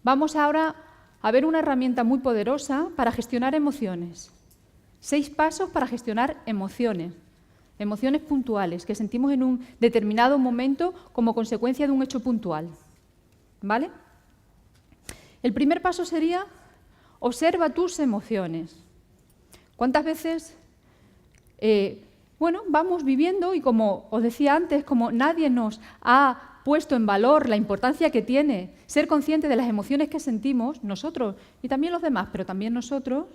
Vamos ahora a ver una herramienta muy poderosa para gestionar emociones. 6 pasos para gestionar emociones. Emociones puntuales que sentimos en un determinado momento como consecuencia de un hecho puntual. ¿Vale? El primer paso sería: observa tus emociones. ¿Cuántas veces vamos viviendo y, como os decía antes, como nadie nos ha puesto en valor la importancia que tiene ser consciente de las emociones que sentimos, nosotros y también los demás, pero también nosotros,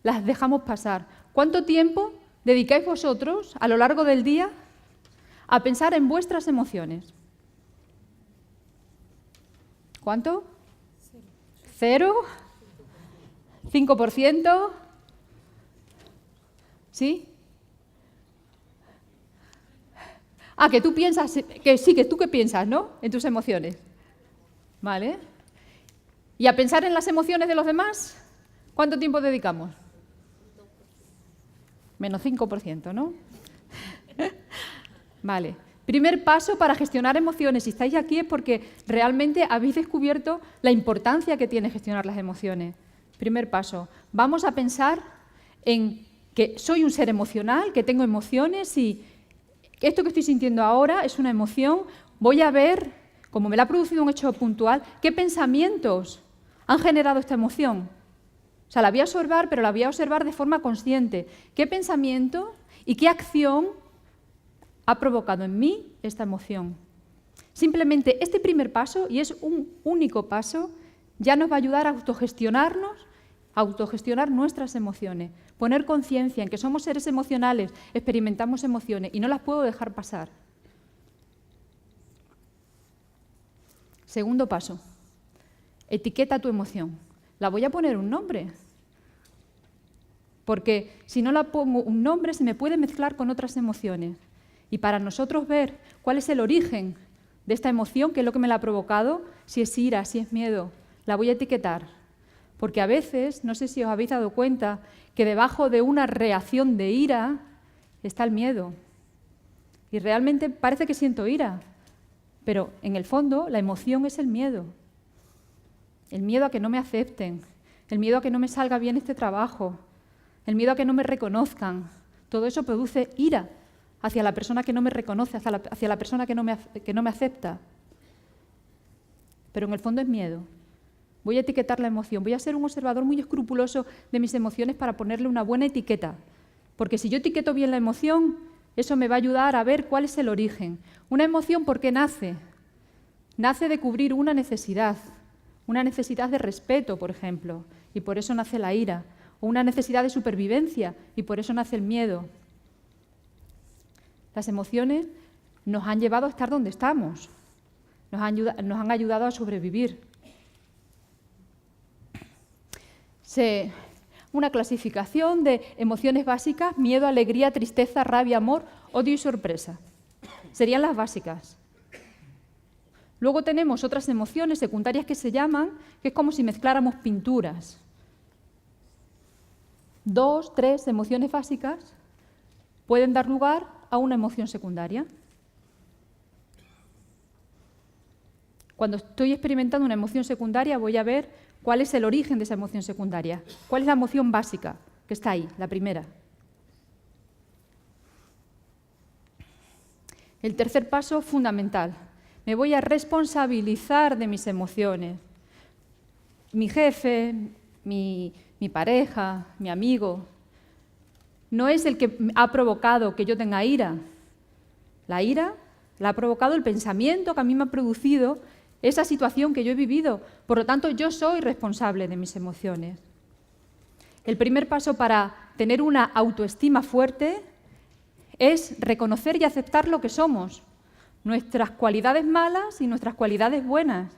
las dejamos pasar? ¿Cuánto tiempo dedicáis vosotros a lo largo del día a pensar en vuestras emociones? ¿Cuánto? 0. 5%. ¿Sí? Ah, que tú piensas, que sí, que tú qué piensas, ¿no? En tus emociones. ¿Vale? ¿Y a pensar en las emociones de los demás? ¿Cuánto tiempo dedicamos? Menos 5%, ¿no? Vale. Primer paso para gestionar emociones. Si estáis aquí es porque realmente habéis descubierto la importancia que tiene gestionar las emociones. Primer paso. Vamos a pensar en que soy un ser emocional, que tengo emociones y esto que estoy sintiendo ahora es una emoción. Voy a ver, como me la ha producido un hecho puntual, qué pensamientos han generado esta emoción. O sea, la voy a observar, pero la voy a observar de forma consciente. ¿Qué pensamiento y qué acción ha provocado en mí esta emoción? Simplemente este primer paso, y es un único paso, ya nos va a ayudar a autogestionarnos, a autogestionar nuestras emociones, poner conciencia en que somos seres emocionales, experimentamos emociones y no las puedo dejar pasar. Segundo paso, etiqueta tu emoción. La voy a poner un nombre, porque si no la pongo un nombre se me puede mezclar con otras emociones. Y para nosotros ver cuál es el origen de esta emoción, qué es lo que me la ha provocado, si es ira, si es miedo, la voy a etiquetar. Porque a veces, no sé si os habéis dado cuenta, que debajo de una reacción de ira está el miedo. Y realmente parece que siento ira, pero en el fondo la emoción es el miedo. El miedo a que no me acepten, el miedo a que no me salga bien este trabajo, el miedo a que no me reconozcan. Todo eso produce ira hacia la persona que no me reconoce, hacia la persona que no me acepta. Pero en el fondo es miedo. Voy a etiquetar la emoción, voy a ser un observador muy escrupuloso de mis emociones para ponerle una buena etiqueta. Porque si yo etiqueto bien la emoción, eso me va a ayudar a ver cuál es el origen. Una emoción, ¿por qué nace? Nace de cubrir una necesidad de respeto, por ejemplo, y por eso nace la ira. O una necesidad de supervivencia, y por eso nace el miedo. Las emociones nos han llevado a estar donde estamos, nos han ayudado a sobrevivir. Una clasificación de emociones básicas: miedo, alegría, tristeza, rabia, amor, odio y sorpresa. Serían las básicas. Luego tenemos otras emociones secundarias que se llaman, que es como si mezcláramos pinturas. 2, 3 emociones básicas pueden dar lugar a una emoción secundaria. Cuando estoy experimentando una emoción secundaria voy a ver cuál es el origen de esa emoción secundaria, cuál es la emoción básica que está ahí, la primera. El tercer paso, fundamental. Me voy a responsabilizar de mis emociones. Mi jefe, mi pareja, mi amigo, no es el que ha provocado que yo tenga ira. La ira la ha provocado el pensamiento que a mí me ha producido esa situación que yo he vivido. Por lo tanto, yo soy responsable de mis emociones. El primer paso para tener una autoestima fuerte es reconocer y aceptar lo que somos, nuestras cualidades malas y nuestras cualidades buenas.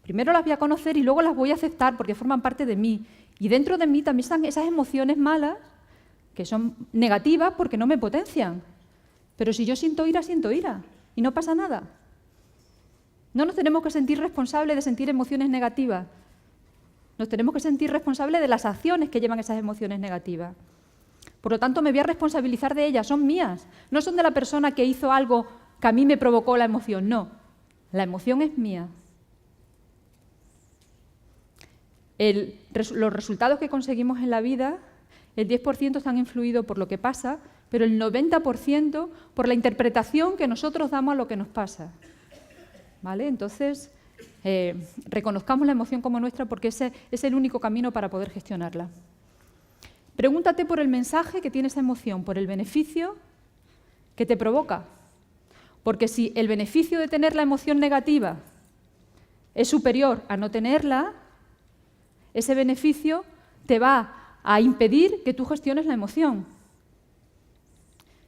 Primero las voy a conocer y luego las voy a aceptar porque forman parte de mí. Y dentro de mí también están esas emociones malas que son negativas porque no me potencian. Pero si yo siento ira y no pasa nada. No nos tenemos que sentir responsables de sentir emociones negativas. Nos tenemos que sentir responsables de las acciones que llevan esas emociones negativas. Por lo tanto, me voy a responsabilizar de ellas, son mías. No son de la persona que hizo algo que a mí me provocó la emoción, no. La emoción es mía. los resultados que conseguimos en la vida, el 10% están influidos por lo que pasa, pero el 90% por la interpretación que nosotros damos a lo que nos pasa. ¿Vale? Entonces, reconozcamos la emoción como nuestra porque ese es el único camino para poder gestionarla. Pregúntate por el mensaje que tiene esa emoción, por el beneficio que te provoca. Porque si el beneficio de tener la emoción negativa es superior a no tenerla, ese beneficio te va a impedir que tú gestiones la emoción.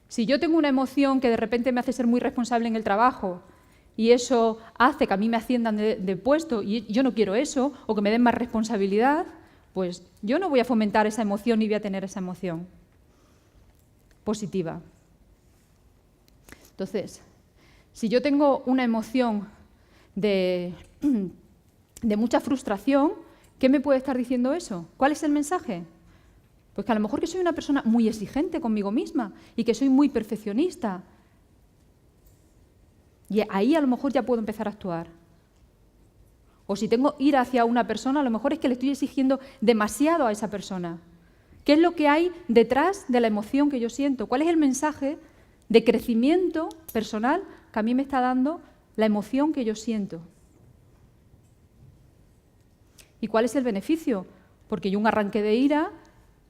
Si yo tengo una emoción que de repente me hace ser muy responsable en el trabajo y eso hace que a mí me asciendan de puesto y yo no quiero eso, o que me den más responsabilidad, pues yo no voy a fomentar esa emoción ni voy a tener esa emoción positiva. Entonces, si yo tengo una emoción de mucha frustración, ¿qué me puede estar diciendo eso? ¿Cuál es el mensaje? Pues que a lo mejor que soy una persona muy exigente conmigo misma y que soy muy perfeccionista. Y ahí a lo mejor ya puedo empezar a actuar. O si tengo ira hacia una persona, a lo mejor es que le estoy exigiendo demasiado a esa persona. ¿Qué es lo que hay detrás de la emoción que yo siento? ¿Cuál es el mensaje de crecimiento personal que a mí me está dando la emoción que yo siento? ¿Y cuál es el beneficio? Porque yo un arranque de ira,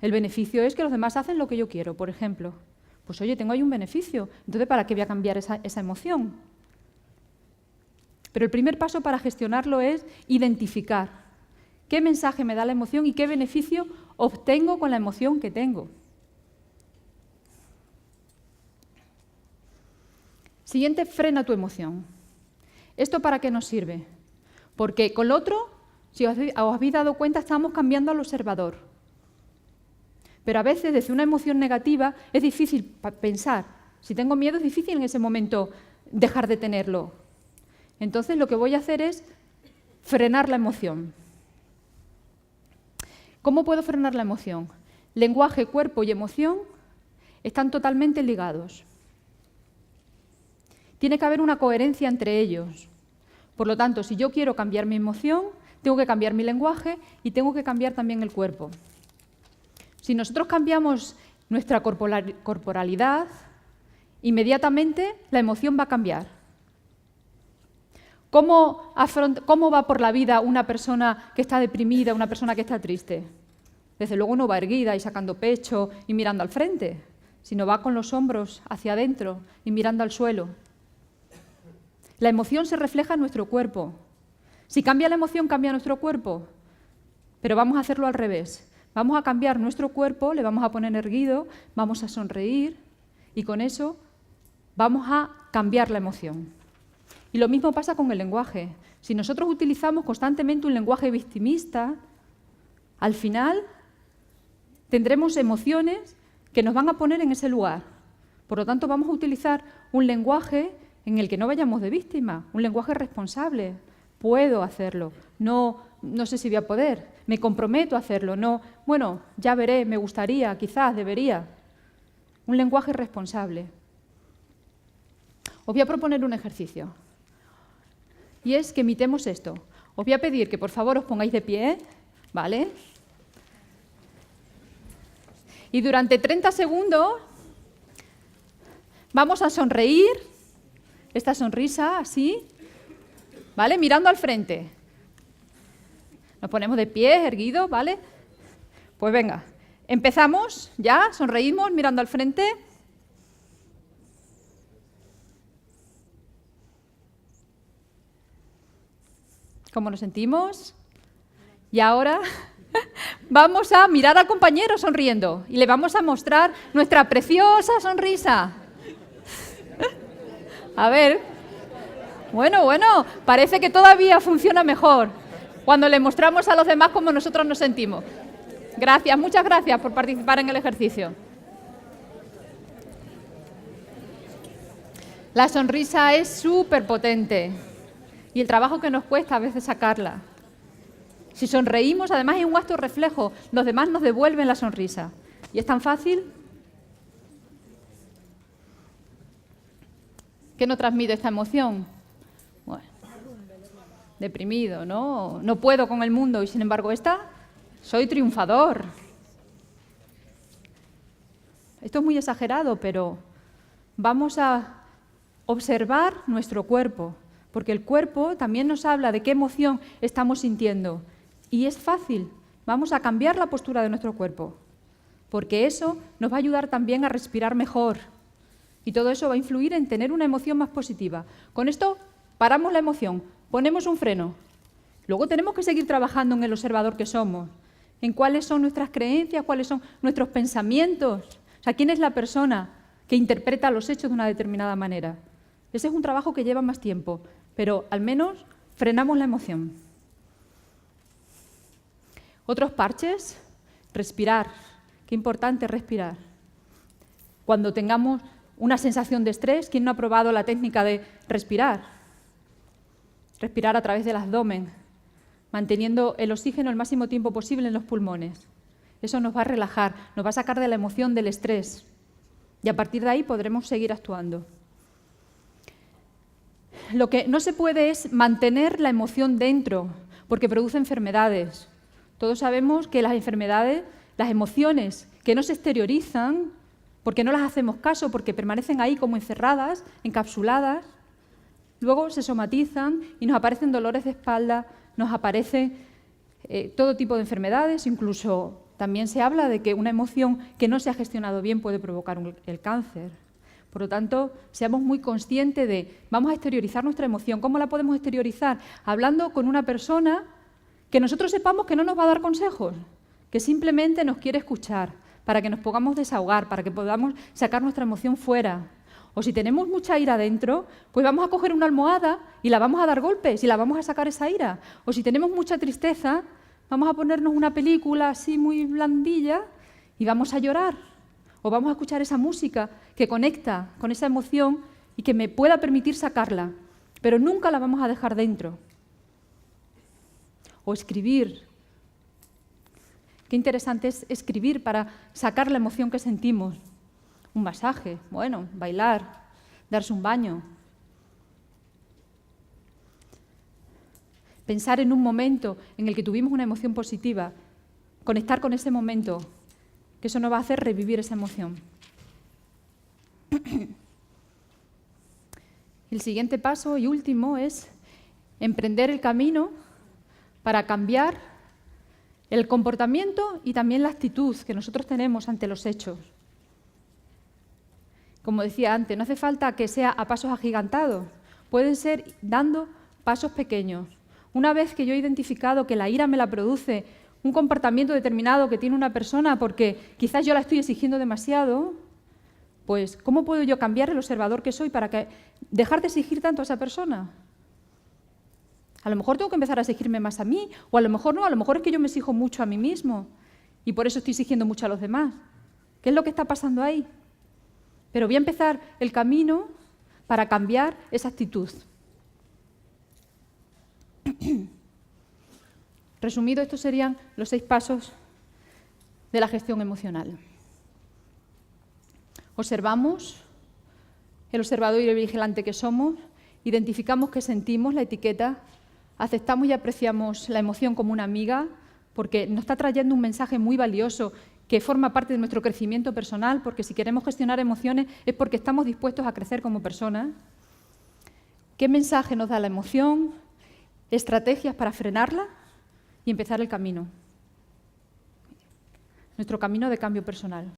el beneficio es que los demás hacen lo que yo quiero, por ejemplo. Pues oye, tengo ahí un beneficio. Entonces, ¿para qué voy a cambiar esa emoción? Pero el primer paso para gestionarlo es identificar qué mensaje me da la emoción y qué beneficio obtengo con la emoción que tengo. Siguiente, frena tu emoción. ¿Esto para qué nos sirve? Porque con lo otro, si os habéis dado cuenta, estamos cambiando al observador. Pero a veces, desde una emoción negativa, es difícil pensar. Si tengo miedo, es difícil en ese momento dejar de tenerlo. Entonces, lo que voy a hacer es frenar la emoción. ¿Cómo puedo frenar la emoción? Lenguaje, cuerpo y emoción están totalmente ligados. Tiene que haber una coherencia entre ellos. Por lo tanto, si yo quiero cambiar mi emoción, tengo que cambiar mi lenguaje y tengo que cambiar también el cuerpo. Si nosotros cambiamos nuestra corporalidad, inmediatamente la emoción va a cambiar. ¿Cómo va por la vida una persona que está deprimida, una persona que está triste? Desde luego no va erguida y sacando pecho y mirando al frente, sino va con los hombros hacia adentro y mirando al suelo. La emoción se refleja en nuestro cuerpo. Si cambia la emoción, cambia nuestro cuerpo. Pero vamos a hacerlo al revés. Vamos a cambiar nuestro cuerpo, le vamos a poner erguido, vamos a sonreír y con eso vamos a cambiar la emoción. Y lo mismo pasa con el lenguaje. Si nosotros utilizamos constantemente un lenguaje victimista, al final tendremos emociones que nos van a poner en ese lugar. Por lo tanto, vamos a utilizar un lenguaje en el que no vayamos de víctima, un lenguaje responsable. Puedo hacerlo, no sé si voy a poder, me comprometo a hacerlo, no, bueno, ya veré, me gustaría, quizás, debería. Un lenguaje responsable. Os voy a proponer un ejercicio. Y es que imitemos esto. Os voy a pedir que por favor os pongáis de pie, ¿vale? Y durante 30 segundos vamos a sonreír, esta sonrisa así, ¿vale? Mirando al frente. Nos ponemos de pie, erguidos, ¿vale? Pues venga, empezamos ya, sonreímos mirando al frente. ¿Cómo nos sentimos? Y ahora vamos a mirar al compañero sonriendo y le vamos a mostrar nuestra preciosa sonrisa. A ver. Bueno, parece que todavía funciona mejor cuando le mostramos a los demás cómo nosotros nos sentimos. Gracias, muchas gracias por participar en el ejercicio. La sonrisa es súper potente. Y el trabajo que nos cuesta a veces sacarla. Si sonreímos, además hay un acto reflejo, los demás nos devuelven la sonrisa. ¿Y es tan fácil? ¿Qué nos transmite esta emoción? Bueno, deprimido, ¿no? No puedo con el mundo y sin embargo esta soy triunfador. Esto es muy exagerado, pero vamos a observar nuestro cuerpo, porque el cuerpo también nos habla de qué emoción estamos sintiendo. Y es fácil, vamos a cambiar la postura de nuestro cuerpo, porque eso nos va a ayudar también a respirar mejor. Y todo eso va a influir en tener una emoción más positiva. Con esto paramos la emoción, ponemos un freno. Luego tenemos que seguir trabajando en el observador que somos, en cuáles son nuestras creencias, cuáles son nuestros pensamientos. O sea, ¿quién es la persona que interpreta los hechos de una determinada manera? Ese es un trabajo que lleva más tiempo, pero al menos frenamos la emoción. Otros parches, respirar. Qué importante respirar. Cuando tengamos una sensación de estrés, ¿quién no ha probado la técnica de respirar? Respirar a través del abdomen, manteniendo el oxígeno el máximo tiempo posible en los pulmones. Eso nos va a relajar, nos va a sacar de la emoción del estrés. Y a partir de ahí podremos seguir actuando. Lo que no se puede es mantener la emoción dentro, porque produce enfermedades. Todos sabemos que las enfermedades, las emociones que no se exteriorizan, porque no las hacemos caso, porque permanecen ahí como encerradas, encapsuladas, luego se somatizan y nos aparecen dolores de espalda, nos aparecen todo tipo de enfermedades, incluso también se habla de que una emoción que no se ha gestionado bien puede provocar el cáncer. Por lo tanto, seamos muy conscientes de, vamos a exteriorizar nuestra emoción. ¿Cómo la podemos exteriorizar? Hablando con una persona que nosotros sepamos que no nos va a dar consejos, que simplemente nos quiere escuchar, para que nos podamos desahogar, para que podamos sacar nuestra emoción fuera. O si tenemos mucha ira dentro, pues vamos a coger una almohada y la vamos a dar golpes y la vamos a sacar esa ira. O si tenemos mucha tristeza, vamos a ponernos una película así muy blandilla y vamos a llorar. O vamos a escuchar esa música que conecta con esa emoción y que me pueda permitir sacarla, pero nunca la vamos a dejar dentro. O escribir. Qué interesante es escribir para sacar la emoción que sentimos. Un masaje, bueno, bailar, darse un baño. Pensar en un momento en el que tuvimos una emoción positiva, conectar con ese momento, que eso nos va a hacer revivir esa emoción. El siguiente paso y último es emprender el camino para cambiar el comportamiento y también la actitud que nosotros tenemos ante los hechos. Como decía antes, no hace falta que sea a pasos agigantados, pueden ser dando pasos pequeños. Una vez que yo he identificado que la ira me la produce un comportamiento determinado que tiene una persona porque quizás yo la estoy exigiendo demasiado, pues ¿cómo puedo yo cambiar el observador que soy para dejar de exigir tanto a esa persona? A lo mejor tengo que empezar a exigirme más a mí, o a lo mejor no, a lo mejor es que yo me exijo mucho a mí mismo y por eso estoy exigiendo mucho a los demás. ¿Qué es lo que está pasando ahí? Pero voy a empezar el camino para cambiar esa actitud. Resumido, estos serían los 6 pasos de la gestión emocional. Observamos el observador y el vigilante que somos, identificamos qué sentimos, la etiqueta, aceptamos y apreciamos la emoción como una amiga, porque nos está trayendo un mensaje muy valioso que forma parte de nuestro crecimiento personal, porque si queremos gestionar emociones es porque estamos dispuestos a crecer como personas. ¿Qué mensaje nos da la emoción? Estrategias para frenarla y empezar el camino. Nuestro camino de cambio personal.